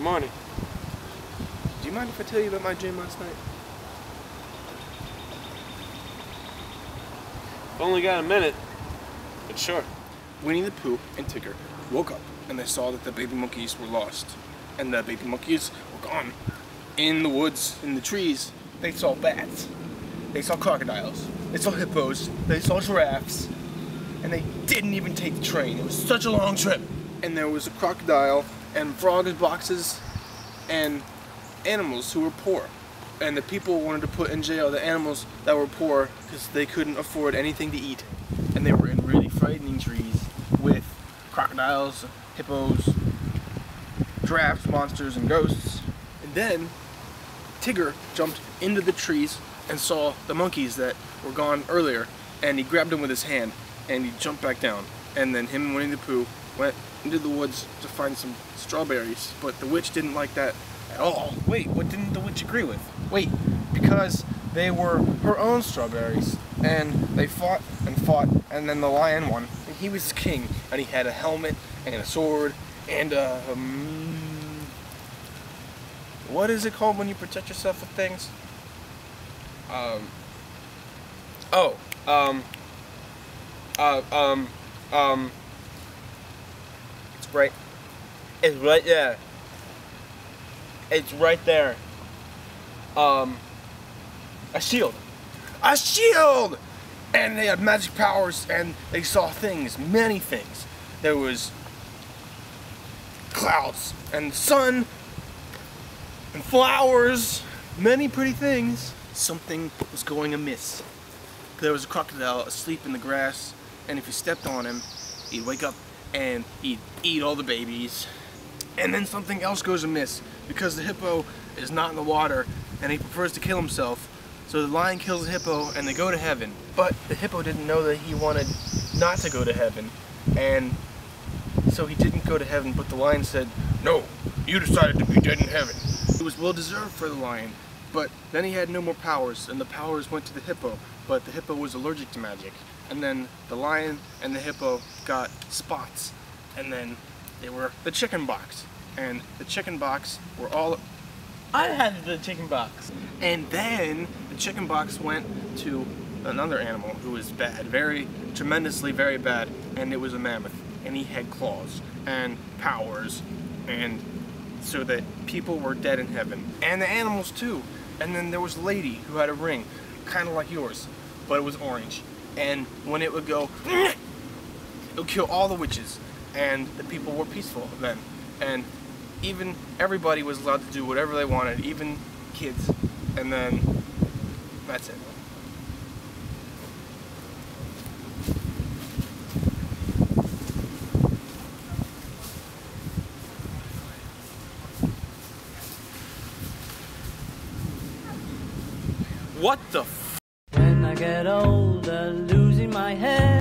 morning. Do you mind if I tell you about my dream last night? I've only got a minute, but sure. Winnie the Pooh and Tigger woke up and they saw that the baby monkeys were lost. And the baby monkeys were gone. In the woods, in the trees, they saw bats. They saw crocodiles. They saw hippos. They saw giraffes. And they didn't even take the train. It was such a long trip. And there was a crocodile and frogs boxes and animals who were poor. And the people wanted to put in jail the animals that were poor because they couldn't afford anything to eat. And they were in really frightening trees with crocodiles, hippos, giraffes, monsters, and ghosts. And then Tigger jumped into the trees and saw the monkeys that were gone earlier, and he grabbed them with his hand and he jumped back down. And then him and Winnie the Pooh went into the woods to find some strawberries, but the witch didn't like that at all. Wait, what didn't the witch agree with? Wait, because they were her own strawberries, and they fought, and then the lion won, and he was king, and he had a helmet and a sword and what is it called when you protect yourself with things? It's right there. It's right there. A shield. A shield! And they had magic powers and they saw things, many things. There was clouds and sun and flowers, many pretty things. Something was going amiss. There was a crocodile asleep in the grass, and if you stepped on him, he'd wake up and he'd eat all the babies. And then something else goes amiss, because the hippo is not in the water and he prefers to kill himself. So the lion kills the hippo and they go to heaven. But the hippo didn't know that he wanted not to go to heaven, and so he didn't go to heaven, but the lion said, "No, you decided to be dead in heaven." It was well deserved for the lion, but then he had no more powers, and the powers went to the hippo, but the hippo was allergic to magic. And then the lion and the hippo got spots, and then they were the chicken box, and the chicken box were all... I had the chicken box. And then the chicken box went to another animal who was bad, tremendously very bad, and it was a mammoth, and he had claws and powers, and so that people were dead in heaven, and the animals too. And then there was a lady who had a ring, kind of like yours, but it was orange, and when it would go, it would kill all the witches, and the people were peaceful then, and even everybody was allowed to do whatever they wanted, even kids. And then that's it. What the f? When I get older, losing my head.